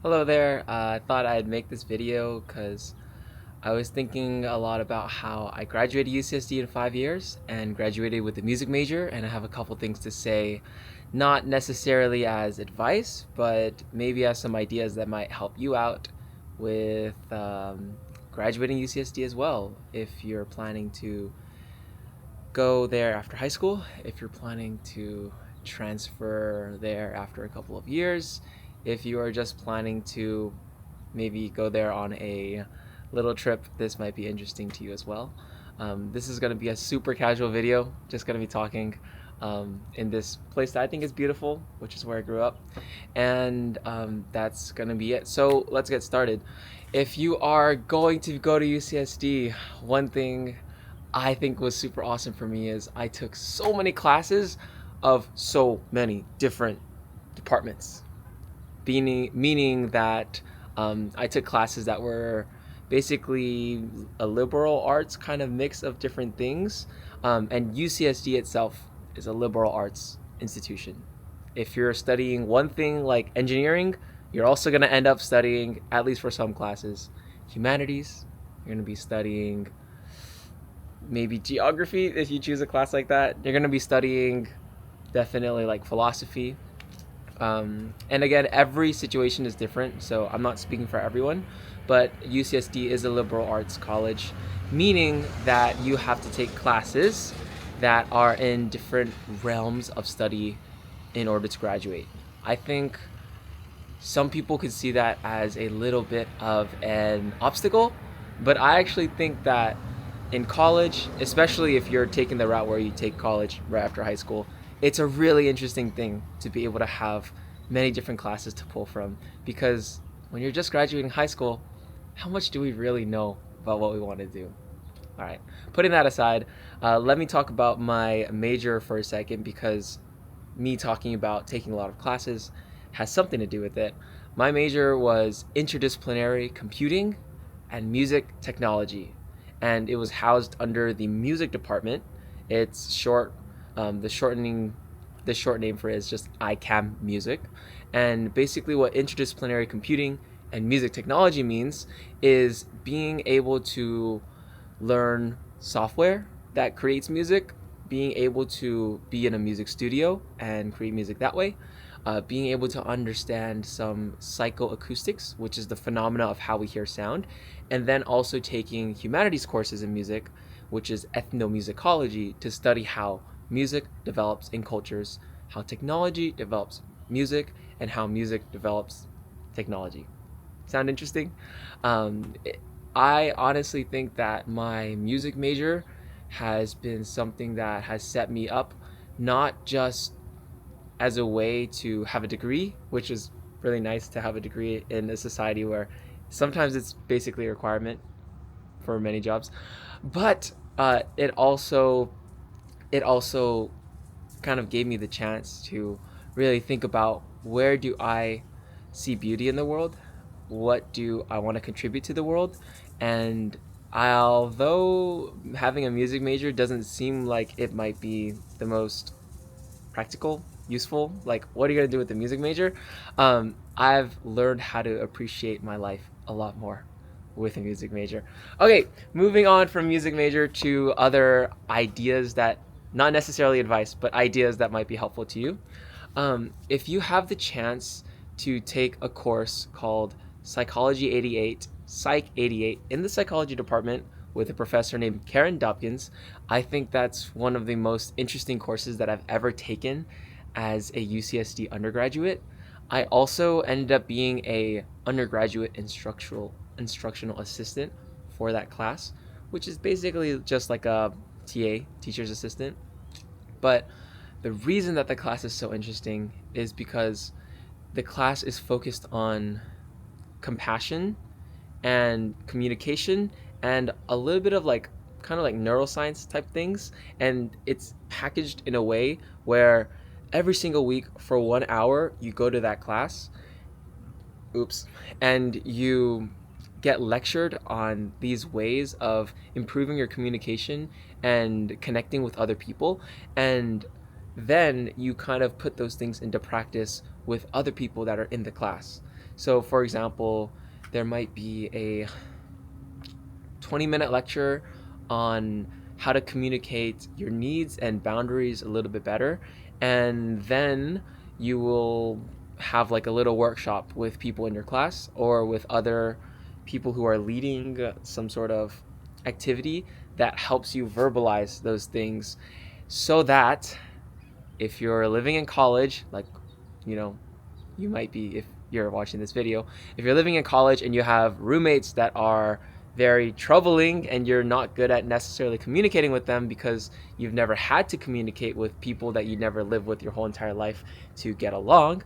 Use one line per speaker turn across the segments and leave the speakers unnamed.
Hello there. I thought I'd make this video because I was thinking a lot about how I graduated UCSD in 5 years and graduated with a music major, and I have a couple things to say, not necessarily as advice, but maybe as some ideas that might help you out with graduating UCSD as well. If you're planning to go there after high school, if you're planning to transfer there after a couple of years, if you are just planning to maybe go there on a little trip, this might be interesting to you as well. This is going to be a super casual video, just going to be talking in this place that I think is beautiful, which is where I grew up. And that's going to be it. So let's get started. If you are going to go to UCSD, one thing I think was super awesome for me is I took so many classes of so many different departments, meaning that I took classes that were basically a liberal arts kind of mix of different things. And UCSD itself is a liberal arts institution. If you're studying one thing like engineering, you're also going to end up studying, at least for some classes, humanities. You're going to be studying maybe geography if you choose a class like that. You're going to be studying definitely like philosophy. And again, every situation is different, so I'm not speaking for everyone, but UCSD is a liberal arts college, meaning that you have to take classes that are in different realms of study in order to graduate. I think some people could see that as a little bit of an obstacle, but I actually think that in college, especially if you're taking the route where you take college right after high school, it's a really interesting thing to be able to have many different classes to pull from, because when you're just graduating high school, how much do we really know about what we want to do? All right, putting that aside, let me talk about my major for a second, because me talking about taking a lot of classes has something to do with it. My major was interdisciplinary computing and music technology, and it was housed under the music department. It's short, the shortening, the short name for it is just ICAM Music. And basically, what interdisciplinary computing and music technology means is being able to learn software that creates music, being able to be in a music studio and create music that way, being able to understand some psychoacoustics, which is the phenomena of how we hear sound, and then also taking humanities courses in music, which is ethnomusicology, to study how music develops in cultures, how technology develops music, and how music develops technology. Sound interesting? Um, I honestly think that my music major has been something that has set me up not just as a way to have a degree, which is really nice to have a degree in a society where sometimes it's basically a requirement for many jobs, but it also kind of gave me the chance to really think about, where do I see beauty in the world? What do I want to contribute to the world? And although having a music major doesn't seem like it might be the most practical, useful, like what are you going to do with the music major? I've learned how to appreciate my life a lot more with a music major. Okay, moving on from music major to other ideas that, not necessarily advice, but ideas that might be helpful to you. If you have the chance to take a course called Psychology 88, Psych 88 in the psychology department with a professor named Karen Dopkins, I think that's one of the most interesting courses that I've ever taken as a UCSD undergraduate. I also ended up being a undergraduate instructional assistant for that class, which is basically just like a TA, teacher's assistant. But the reason that the class is so interesting is because the class is focused on compassion and communication and a little bit of like kind of like neuroscience type things, and it's packaged in a way where every single week for 1 hour you go to that class, oops, and you get lectured on these ways of improving your communication and connecting with other people, and then you kind of put those things into practice with other people that are in the class. So, for example, there might be a 20-minute lecture on how to communicate your needs and boundaries a little bit better. And then you will have like a little workshop with people in your class or with other people who are leading some sort of activity that helps you verbalize those things so that if you're living in college, like, you know, you might be if you're watching this video. If you're living in college and you have roommates that are very troubling and you're not good at necessarily communicating with them because you've never had to communicate with people that you never lived with your whole entire life to get along,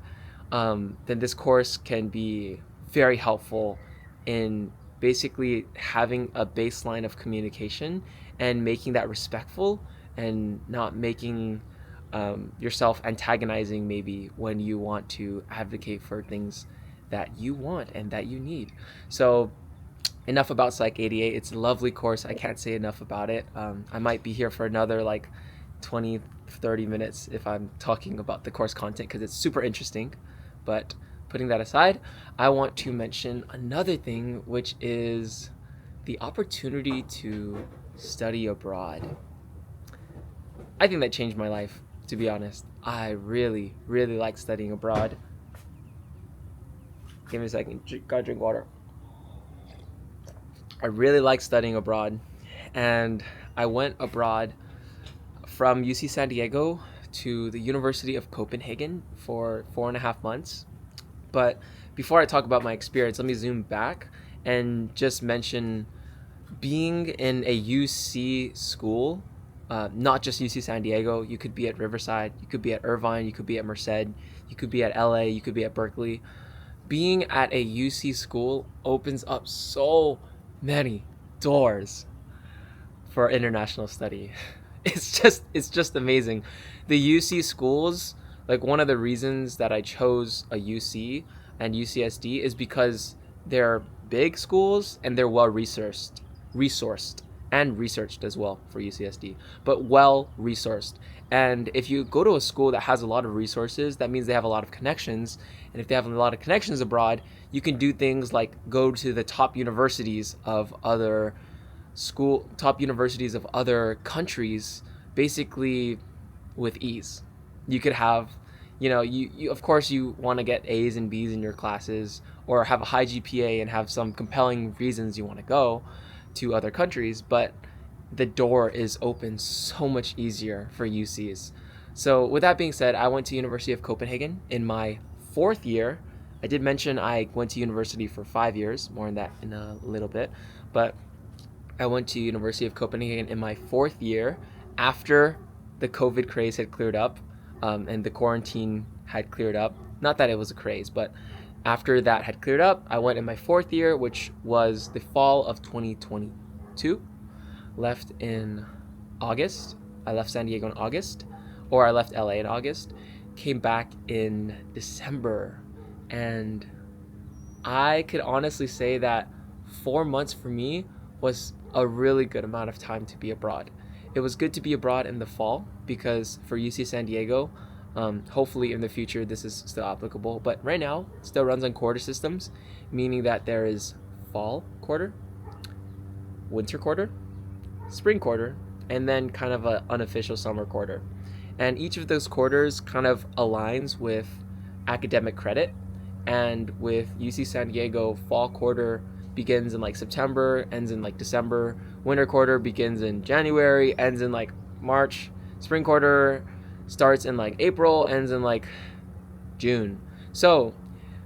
then this course can be very helpful in basically having a baseline of communication and making that respectful and not making yourself antagonizing maybe when you want to advocate for things that you want and that you need. So enough about Psych 88. It's a lovely course. I can't say enough about it. I might be here for another like 20, 30 minutes if I'm talking about the course content because it's super interesting. But putting that aside, I want to mention another thing, which is the opportunity to study abroad. I think that changed my life, to be honest. I really, really like studying abroad. Give me a second. Gotta drink water. I really like studying abroad. And I went abroad from UC San Diego to the University of Copenhagen for 4.5 months. But before I talk about my experience, let me zoom back and just mention being in a UC school, not just UC San Diego. You could be at Riverside, you could be at Irvine, you could be at Merced, you could be at LA, you could be at Berkeley. Being at a UC school opens up so many doors for international study. It's just amazing. The UC schools, like one of the reasons that I chose a UC and UCSD is because they're big schools and they're well resourced and researched as well for UCSD, but well resourced. And if you go to a school that has a lot of resources, that means they have a lot of connections. And if they have a lot of connections abroad, you can do things like go to the top universities of other countries basically with ease. You could have, you of course you want to get A's and B's in your classes or have a high GPA and have some compelling reasons you want to go to other countries, but the door is open so much easier for UCs. So with that being said, I went to University of Copenhagen in my 4th year. I did mention I went to university for 5 years, more on that in a little bit, but I went to University of Copenhagen in my 4th year after the COVID craze had cleared up, and the quarantine had cleared up. Not that it was a craze, but after that had cleared up, I went in my 4th year, which was the fall of 2022. Left in August. I left San Diego in August, or I left LA in August. Came back in December, and I could honestly say that 4 months for me was a really good amount of time to be abroad. It was good to be abroad in the fall because for UC San Diego, hopefully in the future this is still applicable, but right now it still runs on quarter systems, meaning that there is fall quarter, winter quarter, spring quarter, and then kind of an unofficial summer quarter. And each of those quarters kind of aligns with academic credit. And with UC San Diego, fall quarter begins in like September, ends in like December. Winter quarter begins in January, ends in like March. Spring quarter starts in like April, ends in like June. So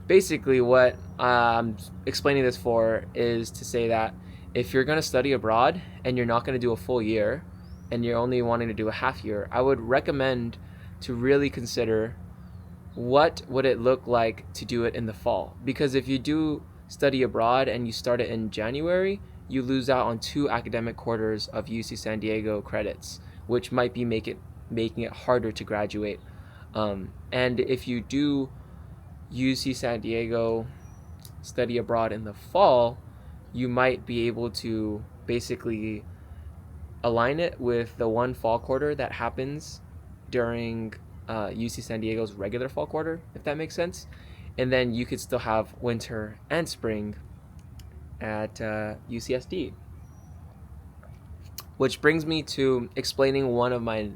basically what I'm explaining this for is to say that if you're going to study abroad and you're not going to do a full year and you're only wanting to do a half year, I would recommend to really consider what would it look like to do it in the fall. Because if you do study abroad and you start it in January, you lose out on 2 academic quarters of UC San Diego credits, which might be making it harder to graduate. And if you do UC San Diego study abroad in the fall, you might be able to basically align it with the one fall quarter that happens during UC San Diego's regular fall quarter, if that makes sense. and then you could still have winter and spring at UCSD. Which brings me to explaining one of my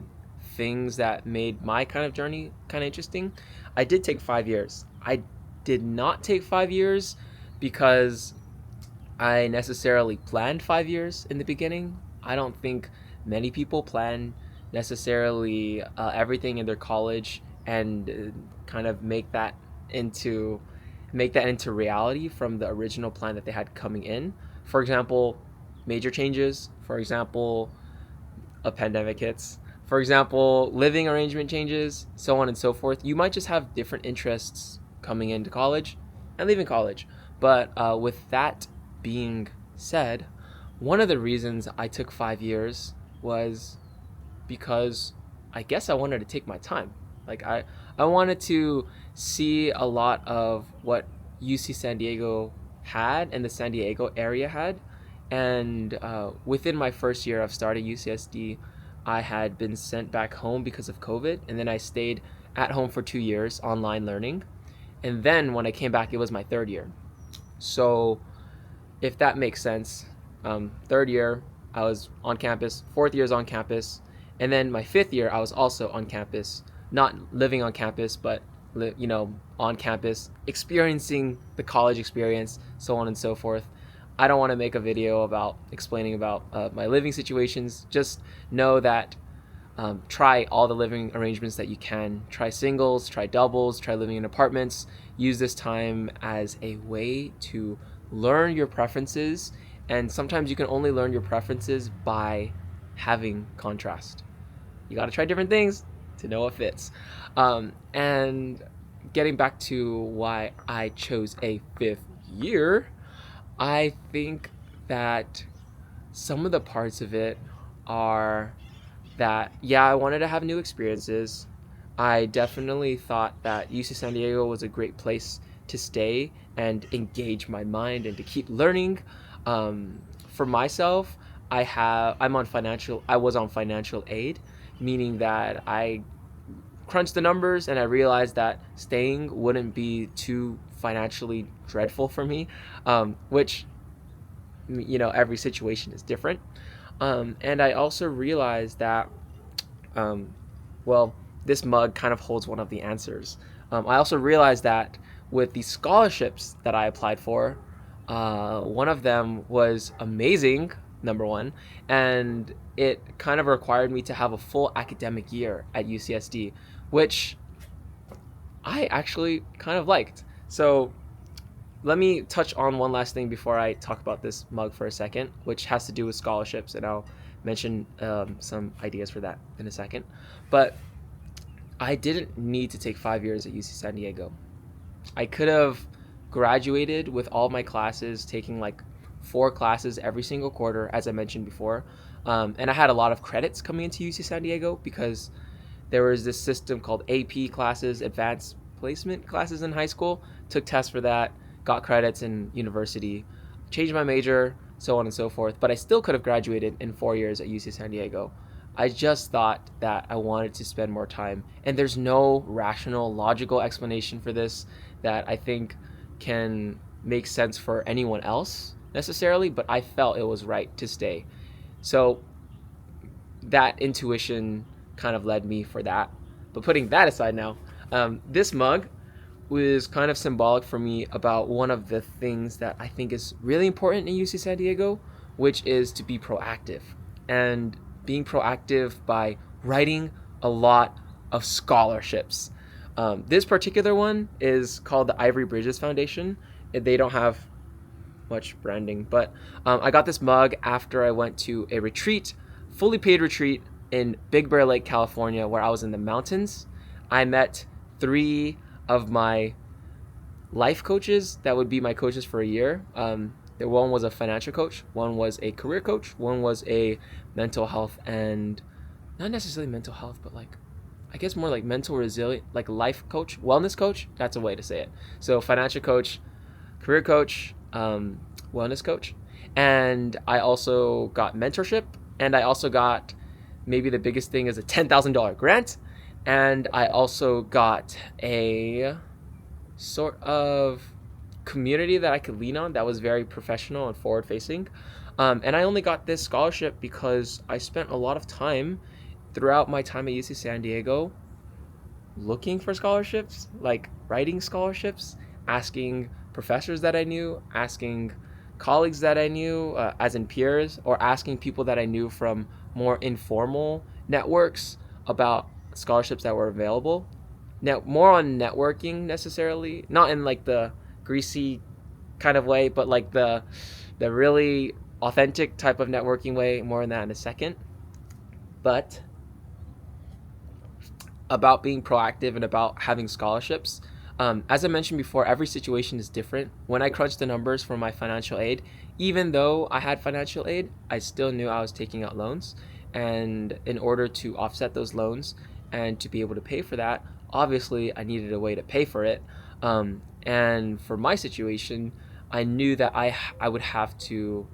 things that made my kind of journey kind of interesting. I did take 5 years. I did not take 5 years because I necessarily planned 5 years in the beginning. I don't think many people plan necessarily everything in their college and kind of into make that into reality from the original plan that they had coming in. For example, major changes. For example, a pandemic hits. For example, living arrangement changes, so on and so forth. You might just have different interests coming into college and leaving college. But with that being said, one of the reasons I took 5 years was because I guess I wanted to take my time. Like I wanted to see a lot of what UC San Diego had and the San Diego area had. And within my first year of starting UCSD, I had been sent back home because of COVID. And then I stayed at home for 2 years online learning. And then when I came back, it was my third year. So if that makes sense, third year, I was on campus, fourth year is on campus. And then my fifth year, I was also on campus, not living on campus, but on campus, experiencing the college experience, so on and so forth. I don't want to make a video about explaining about my living situations. Just know that try all the living arrangements that you can. Try singles, try doubles, try living in apartments. Use this time as a way to learn your preferences. And sometimes you can only learn your preferences by having contrast. You got to try different things to know what fits. And getting back to why I chose a fifth year, I think that some of the parts of it are that, yeah, I wanted to have new experiences. I definitely thought that UC San Diego was a great place to stay and engage my mind and to keep learning. For myself, I was on financial aid, meaning that I crunched the numbers and I realized that staying wouldn't be too financially dreadful for me, which every situation is different. And I also realized that, this mug kind of holds one of the answers. I also realized that with the scholarships that I applied for, one of them was amazing, number one, and it kind of required me to have a full academic year at UCSD, which I actually kind of liked. So let me touch on one last thing before I talk about this mug for a second, which has to do with scholarships, and I'll mention some ideas for that in a second. But I didn't need to take 5 years at UC San Diego. I could have graduated with all my classes, taking like 4 classes every single quarter, as I mentioned before. And I had a lot of credits coming into UC San Diego because there was this system called AP classes, advanced placement classes in high school. Took tests for that, got credits in university, changed my major, so on and so forth. But I still could have graduated in 4 years at UC San Diego. I just thought that I wanted to spend more time. And there's no rational, logical explanation for this that I think can make sense for anyone else necessarily, but I felt it was right to stay. So that intuition kind of led me for that. But putting that aside now, this mug was kind of symbolic for me about one of the things that I think is really important in UC San Diego, which is to be proactive. And being proactive by writing a lot of scholarships. This particular one is called the Ivory Bridges Foundation. They don't have much branding, but I got this mug after I went to a retreat, fully paid retreat in Big Bear Lake, California, where I was in the mountains. I met 3 of my life coaches that would be my coaches for a year. One was a financial coach, one was a career coach, one was a mental health, and not necessarily mental health, but like, I guess more like mental resilient, like life coach, wellness coach. That's a way to say it. So financial coach, career coach, wellness coach. And I also got mentorship, and I also got, maybe the biggest thing is a $10,000 grant. And I also got a sort of community that I could lean on that was very professional and forward facing. And I only got this scholarship because I spent a lot of time throughout my time at UC San Diego looking for scholarships, like writing scholarships, asking professors that I knew, asking colleagues that I knew, as in peers, or asking people that I knew from more informal networks about scholarships that were available. Now, more on networking necessarily, not in like the greasy kind of way, but like the really authentic type of networking way. More on that in a second. But about being proactive and about having scholarships. As I mentioned before, every situation is different. When I crunched the numbers for my financial aid, even though I had financial aid, I still knew I was taking out loans. And in order to offset those loans and to be able to pay for that, obviously I needed a way to pay for it. And for my situation, I knew that I would have to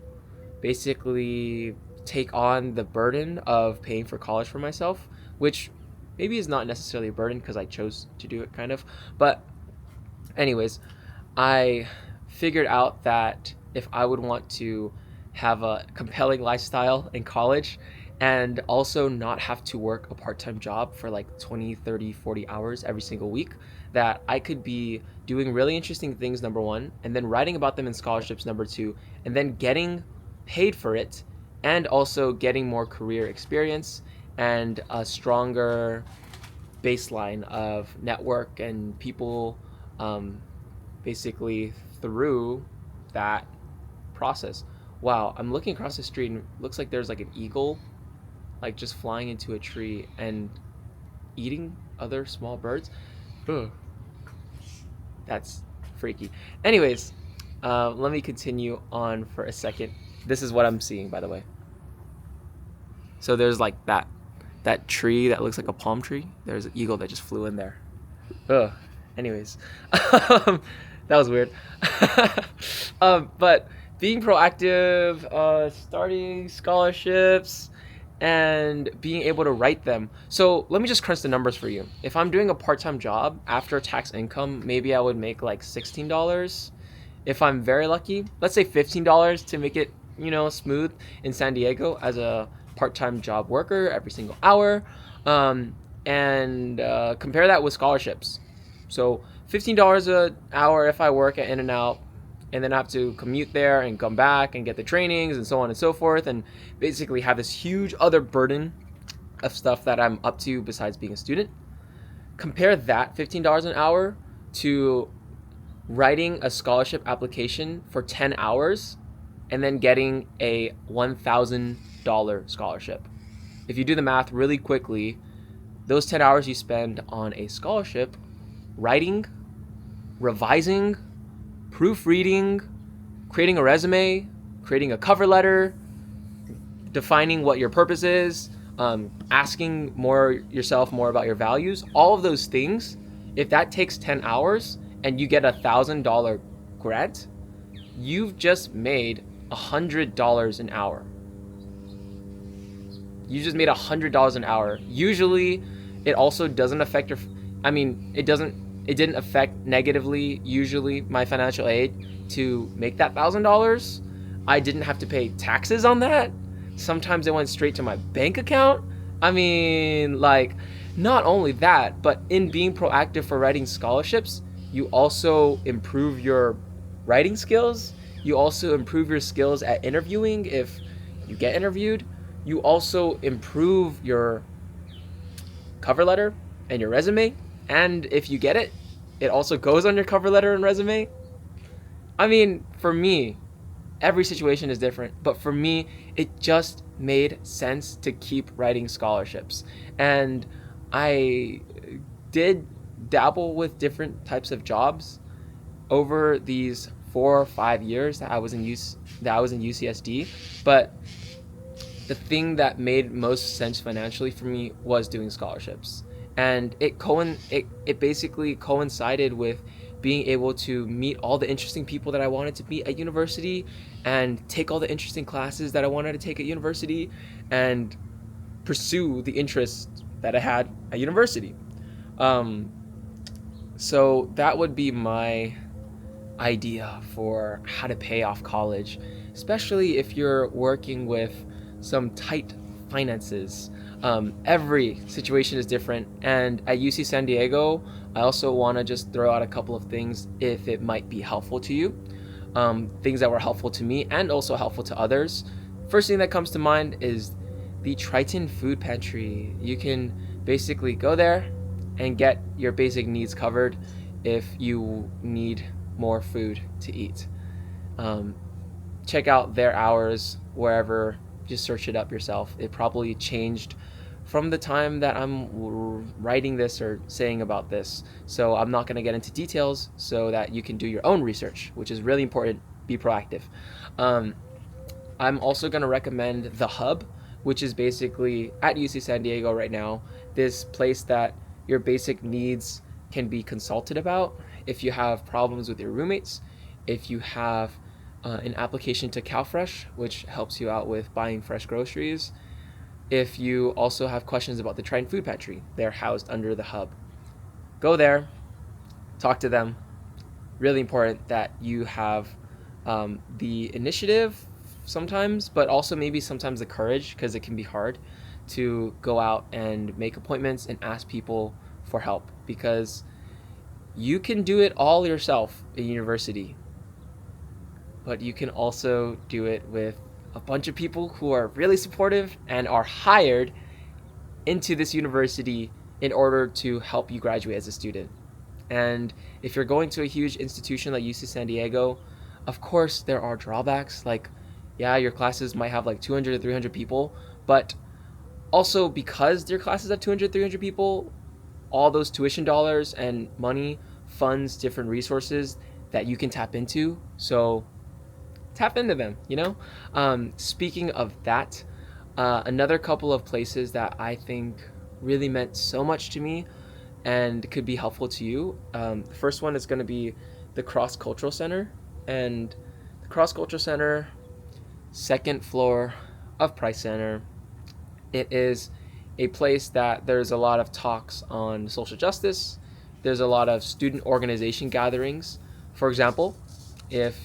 basically take on the burden of paying for college for myself, which maybe is not necessarily a burden because I chose to do it kind of. But anyways, I figured out that if I would want to have a compelling lifestyle in college and also not have to work a part-time job for like 20, 30, 40 hours every single week, that I could be doing really interesting things, number one, and then writing about them in scholarships, number two, and then getting paid for it, and also getting more career experience and a stronger baseline of network and people, basically through that process. Wow, I'm looking across the street and it looks like there's like an eagle like just flying into a tree and eating other small birds. Ugh, that's freaky. Anyways, let me continue on for a second. This is what I'm seeing, by the way. So there's like that tree that looks like a palm tree. There's an eagle that just flew in there. Ugh. Anyways, that was weird. But being proactive, starting scholarships, and being able to write them. So let me just crunch the numbers for you. If I'm doing a part-time job after tax income, maybe I would make like $16. If I'm very lucky, let's say $15 to make it, smooth in San Diego as a part-time job worker every single hour. And compare that with scholarships. So $15 an hour if I work at In-N-Out, and then I have to commute there and come back and get the trainings and so on and so forth, and basically have this huge other burden of stuff that I'm up to besides being a student. Compare that $15 an hour to writing a scholarship application for 10 hours and then getting a $1,000 scholarship. If you do the math really quickly, those 10 hours you spend on a scholarship, writing, revising, proofreading, creating a resume, creating a cover letter, defining what your purpose is, asking yourself more about your values, all of those things, if that takes 10 hours and you get $1,000 grant, you've just made $100 an hour. You just made $100 an hour. Usually, it also doesn't affect it didn't affect negatively, usually, my financial aid to make that $1,000. I didn't have to pay taxes on that. Sometimes it went straight to my bank account. Not only that, but in being proactive for writing scholarships, you also improve your writing skills. You also improve your skills at interviewing if you get interviewed. You also improve your cover letter and your resume. And if you get it, it also goes on your cover letter and resume. For me, every situation is different. But for me, it just made sense to keep writing scholarships. And I did dabble with different types of jobs over these 4 or 5 years that I was in UCSD. But the thing that made most sense financially for me was doing scholarships. And it basically coincided with being able to meet all the interesting people that I wanted to meet at university and take all the interesting classes that I wanted to take at university and pursue the interests that I had at university. So that would be my idea for how to pay off college, especially if you're working with some tight finances. Every situation is different, and at UC San Diego, I also want to just throw out a couple of things if it might be helpful to you. Things that were helpful to me and also helpful to others. First thing that comes to mind is the Triton Food Pantry. You can basically go there and get your basic needs covered if you need more food to eat. Um, Check out their hours wherever, just search it up yourself. It probably changed from the time that I'm writing this or saying about this. So I'm not going to get into details so that you can do your own research, which is really important. Be proactive. Um, I'm also going to recommend The Hub, which is basically at UC San Diego right now, this place that your basic needs can be consulted about. If you have problems with your roommates, if you have an application to CalFresh, which helps you out with buying fresh groceries, if you also have questions about the Triton Food Pantry, they're housed under The Hub. Go there, talk to them. Really important that you have the initiative sometimes, but also maybe sometimes the courage, because it can be hard to go out and make appointments and ask people for help, because you can do it all yourself in university, but you can also do it with a bunch of people who are really supportive and are hired into this university in order to help you graduate as a student. And if you're going to a huge institution like UC San Diego, of course there are drawbacks. Like, yeah, your classes might have like 200 to 300 people, but also because your classes have 200, 300 people, all those tuition dollars and money funds different resources that you can tap into. So tap into them, you know? Speaking of that, another couple of places that I think really meant so much to me and could be helpful to you. The first one is going to be the Cross Cultural Center. And the Cross Cultural Center, second floor of Price Center. It is a place that there's a lot of talks on social justice. There's a lot of student organization gatherings. For example, if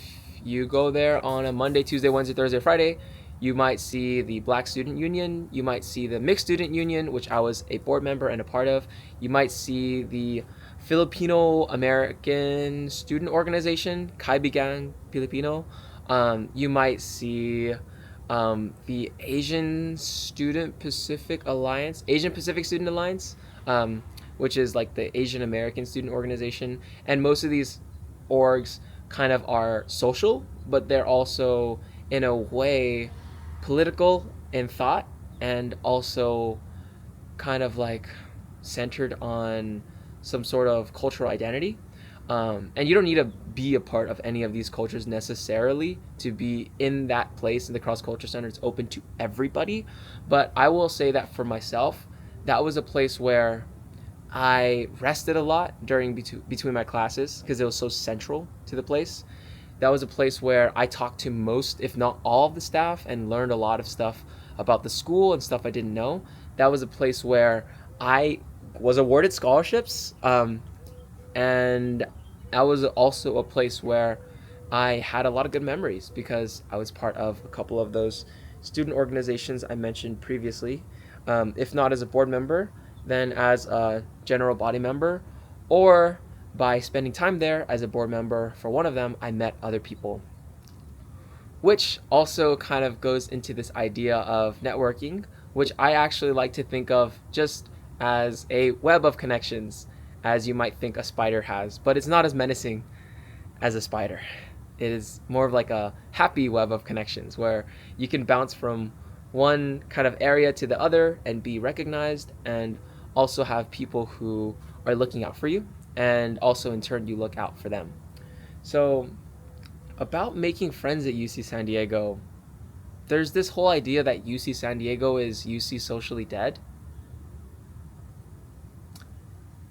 you go there on a Monday, Tuesday, Wednesday, Thursday, Friday, you might see the Black Student Union. You might see the Mixed Student Union, which I was a board member and a part of. You might see the Filipino American Student Organization, Kaibigan Filipino. You might see the Asian Pacific Student Alliance, which is like the Asian American Student Organization. And most of these orgs kind of are social, but they're also, in a way, political in thought, and also kind of like centered on some sort of cultural identity. And you don't need to be a part of any of these cultures necessarily to be in that place in the Cross Culture Center. It's open to everybody. But I will say that for myself, that was a place where I rested a lot during between my classes because it was so central to the place. That was a place where I talked to most, if not all, of the staff and learned a lot of stuff about the school and stuff I didn't know. That was a place where I was awarded scholarships, and that was also a place where I had a lot of good memories because I was part of a couple of those student organizations I mentioned previously. If not as a board member, then as a general body member, or by spending time there as a board member for one of them, I met other people. Which also kind of goes into this idea of networking, which I actually like to think of just as a web of connections, as you might think a spider has, but it's not as menacing as a spider. It is more of like a happy web of connections where you can bounce from one kind of area to the other and be recognized, and also have people who are looking out for you, and also in turn you look out for them. So about making friends at UC San Diego, there's this whole idea that UC San Diego is UC socially dead.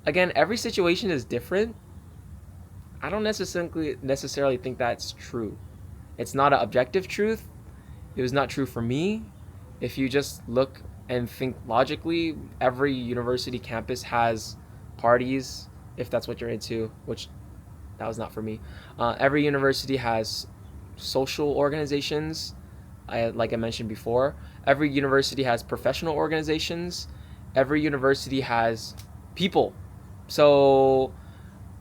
Again, every situation is different. I don't necessarily think that's true. It's not an objective truth. It was not true for me. If you just look and think logically, every university campus has parties. if that's what you're into, which that was not for me. Every university has social organizations. Like I mentioned before, every university has professional organizations. Every university has people. So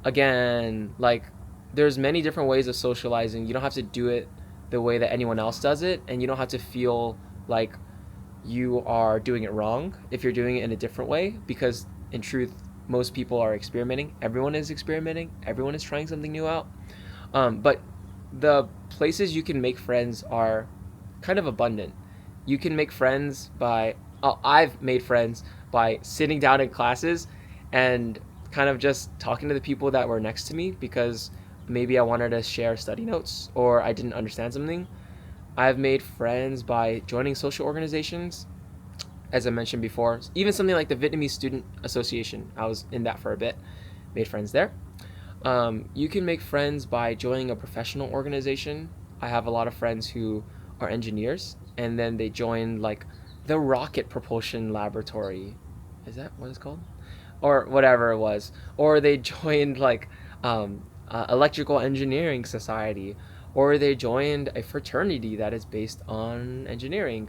again, like there's many different ways of socializing. You don't have to do it the way that anyone else does it, and you don't have to feel like you are doing it wrong if you're doing it in a different way, because in truth, most people are experimenting. Everyone is experimenting. Everyone is trying something new out. But the places you can make friends are kind of abundant. You can make friends by, I've made friends by sitting down in classes and kind of just talking to the people that were next to me because maybe I wanted to share study notes or I didn't understand something. I've made friends by joining social organizations, as I mentioned before, even something like the Vietnamese Student Association. I was in that for a bit, made friends there. You can make friends by joining a professional organization. I have a lot of friends who are engineers, and then they join like the Rocket Propulsion Laboratory. Is that what it's called? Or whatever it was. Or they joined like Electrical Engineering Society, or they joined a fraternity that is based on engineering.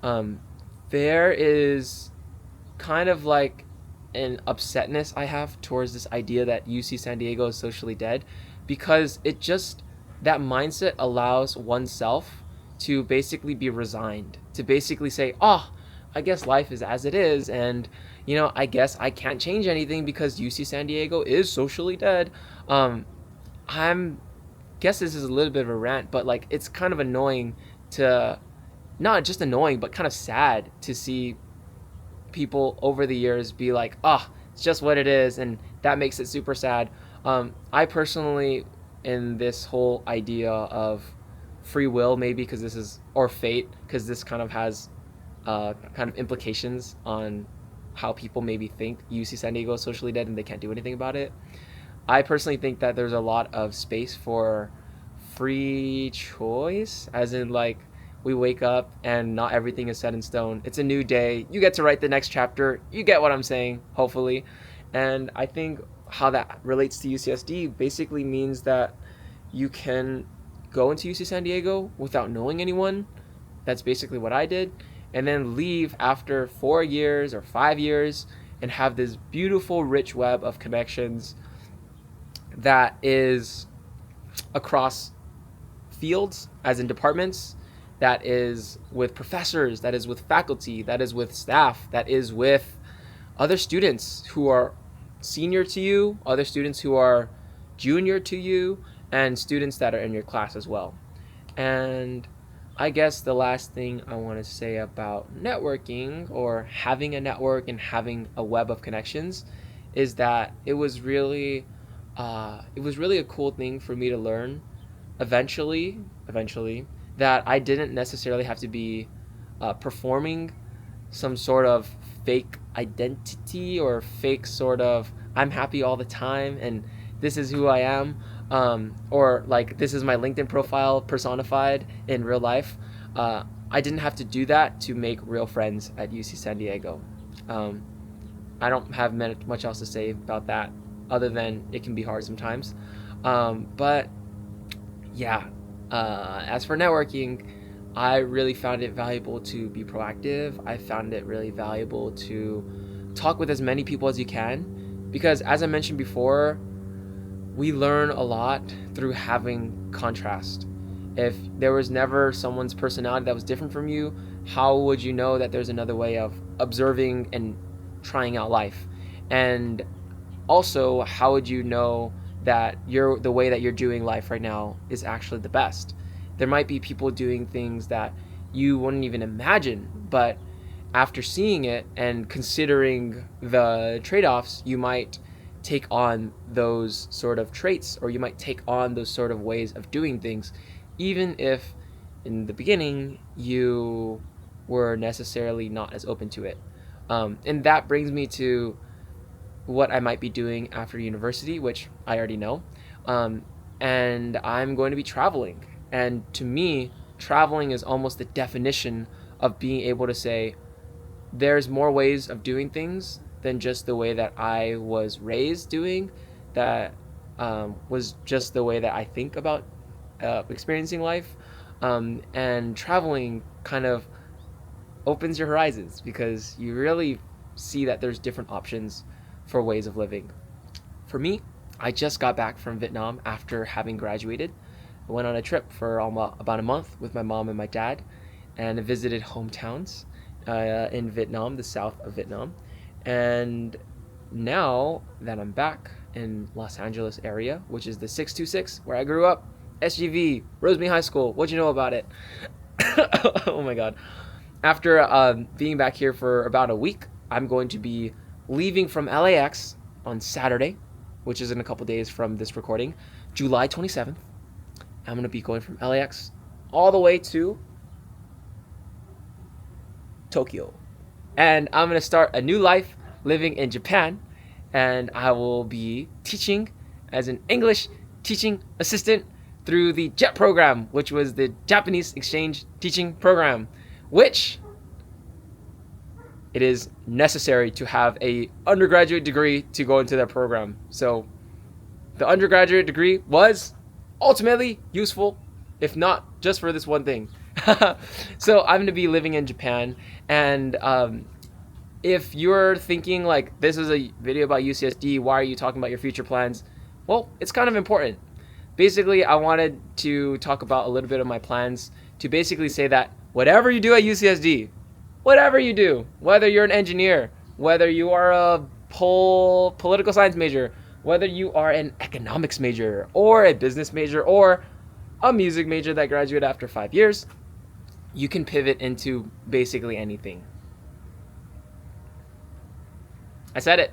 Um, there is kind of like an upsetness I have towards this idea that UC San Diego is socially dead, because it just, that mindset allows oneself to basically be resigned, to basically say, oh, I guess life is as it is, and I guess I can't change anything because UC San Diego is socially dead. I'm guess this is a little bit of a rant, but like it's kind of annoying to, not just annoying, but kind of sad to see people over the years be like, ah, oh, it's just what it is, and that makes it super sad. I personally, in this whole idea of free will, maybe because this is, or fate, because this kind of has kind of implications on how people maybe think UC San Diego is socially dead and they can't do anything about it. I personally think that there's a lot of space for free choice, as in like we wake up and not everything is set in stone. It's a new day. You get to write the next chapter. You get what I'm saying, hopefully. And I think how that relates to UCSD basically means that you can go into UC San Diego without knowing anyone. That's basically what I did. And then leave after 4 years or 5 years and have this beautiful, rich web of connections that is across fields, as in departments, that is with professors, that is with faculty, that is with staff, that is with other students who are senior to you, other students who are junior to you, and students that are in your class as well. And I guess the last thing I want to say about networking, or having a network and having a web of connections, is that it was really a cool thing for me to learn eventually, that I didn't necessarily have to be performing some sort of fake identity or fake sort of I'm happy all the time and this is who I am, or like this is my LinkedIn profile personified in real life. I didn't have to do that to make real friends at UC San Diego. I don't have much else to say about that other than it can be hard sometimes. But yeah, as for networking, I really found it valuable to be proactive. I found it really valuable to talk with as many people as you can, because as I mentioned before, we learn a lot through having contrast. If there was never someone's personality that was different from you, how would you know that there's another way of observing and trying out life? And also, how would you know that the way that you're doing life right now is actually the best? There might be people doing things that you wouldn't even imagine, but after seeing it and considering the trade-offs, you might take on those sort of traits, or you might take on those sort of ways of doing things, even if in the beginning you were necessarily not as open to it. And that brings me to what I might be doing after university, which I already know. And I'm going to be traveling. And to me, traveling is almost the definition of being able to say, there's more ways of doing things than just the way that I was raised doing. that was just the way that I think about experiencing life. And traveling kind of opens your horizons because you really see that there's different options for ways of living. For me, I just got back from Vietnam after having graduated. I went on a trip for about a month with my mom and my dad, and I visited hometowns in Vietnam, the south of Vietnam. And now that I'm back in Los Angeles area, which is the 626 where I grew up, SGV, Rosemead High School, what'd you know about it? Oh my God. After being back here for about a week, I'm going to be leaving from LAX on Saturday, which is in a couple days from this recording, July 27th. I'm going to be going from LAX all the way to Tokyo. And I'm going to start a new life living in Japan. And I will be teaching as an English teaching assistant through the JET program, which was the Japanese Exchange Teaching Program, which it is necessary to have a undergraduate degree to go into that program. So the undergraduate degree was ultimately useful, if not just for this one thing. So I'm going to be living in Japan. And if you're thinking like, this is a video about UCSD, why are you talking about your future plans? Well, it's kind of important. Basically, I wanted to talk about a little bit of my plans to basically say that whatever you do at UCSD, whatever you do, whether you're an engineer, whether you are a political science major, whether you are an economics major or a business major or a music major that graduated after 5 years, you can pivot into basically anything. I said it.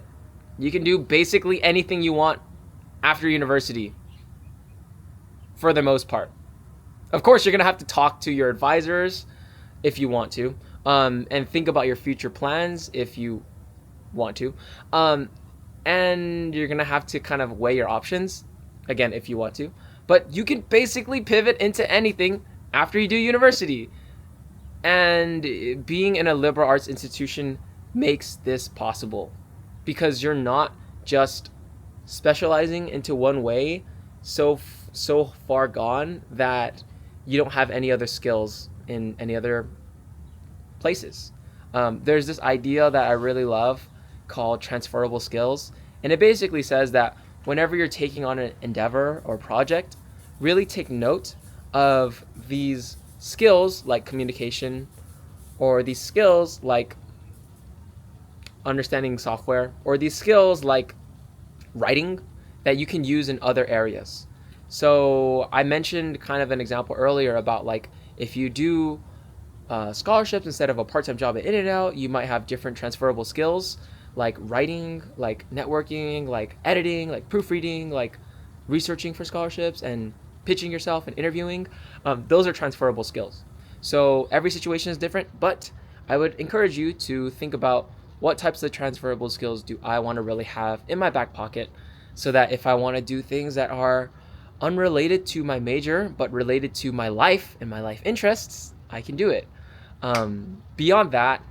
You can do basically anything you want after university, for the most part. Of course, you're going to have to talk to your advisors if you want to, and think about your future plans if you want to. And you're going to have to kind of weigh your options, again, if you want to. But you can basically pivot into anything after you do university. And being in a liberal arts institution makes this possible, because you're not just specializing into one way so far gone that you don't have any other skills in any other places. There's this idea that I really love called transferable skills, and it basically says that whenever you're taking on an endeavor or project, really take note of these skills like communication, or these skills like understanding software, or these skills like writing that you can use in other areas. So I mentioned kind of an example earlier about like if you do scholarships instead of a part-time job at In-N-Out, you might have different transferable skills like writing, like networking, like editing, like proofreading, like researching for scholarships and pitching yourself and interviewing. Those are transferable skills. So every situation is different, but I would encourage you to think about what types of transferable skills do I want to really have in my back pocket, so that if I want to do things that are unrelated to my major but related to my life and my life interests, I can do it. Beyond that,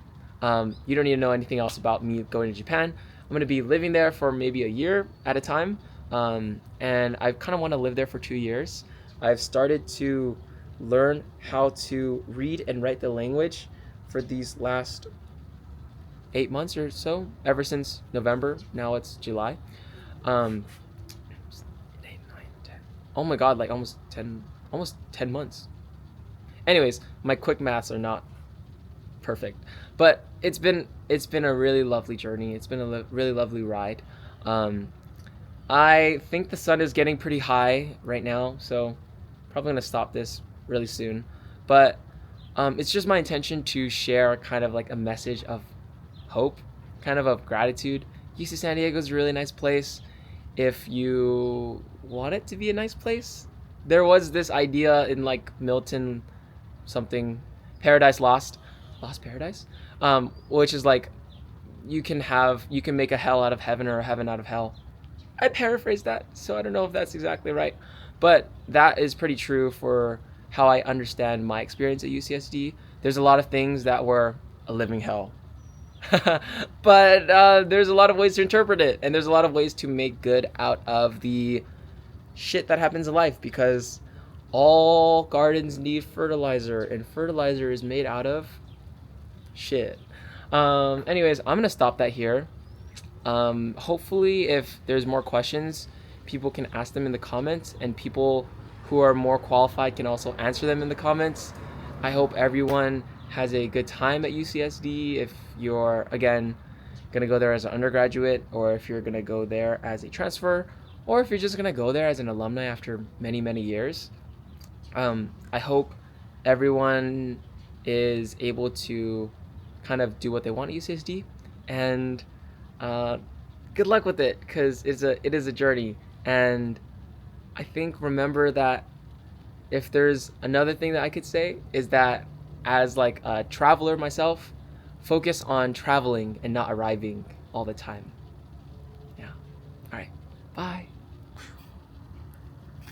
you don't need to know anything else about me going to Japan. I'm going to be living there for maybe a year at a time, and I kind of want to live there for 2 years. I've started to learn how to read and write the language for these last 8 months or so, ever since November. Now it's July. 8, 9, 10. Oh my God, like almost 10 months. Anyways, my quick maths are not perfect, but it's been a really lovely journey. It's been a really lovely ride. I think the sun is getting pretty high right now, so probably gonna stop this really soon. But it's just my intention to share kind of like a message of hope, kind of gratitude. UC San Diego is a really nice place if you want it to be a nice place. There was this idea in like Milton something, Paradise Lost Paradise, which is like you can make a hell out of heaven or a heaven out of hell. I paraphrased that, so I don't know if that's exactly right, but that is pretty true for how I understand my experience at UCSD. There's a lot of things that were a living hell. But there's a lot of ways to interpret it, and there's a lot of ways to make good out of the shit that happens in life, because all gardens need fertilizer, and fertilizer is made out of shit. Anyways, I'm gonna stop that here. Hopefully, if there's more questions, people can ask them in the comments, and people who are more qualified can also answer them in the comments. I hope everyone has a good time at UCSD. If you're, again, gonna go there as an undergraduate, or if you're gonna go there as a transfer, or if you're just gonna go there as an alumni after many, many years. I hope everyone is able to kind of do what they want at UCSD, and uh, good luck with it, because it is a journey. And I think, remember that if there's another thing that I could say, is that as like a traveler myself, focus on traveling and not arriving all the time.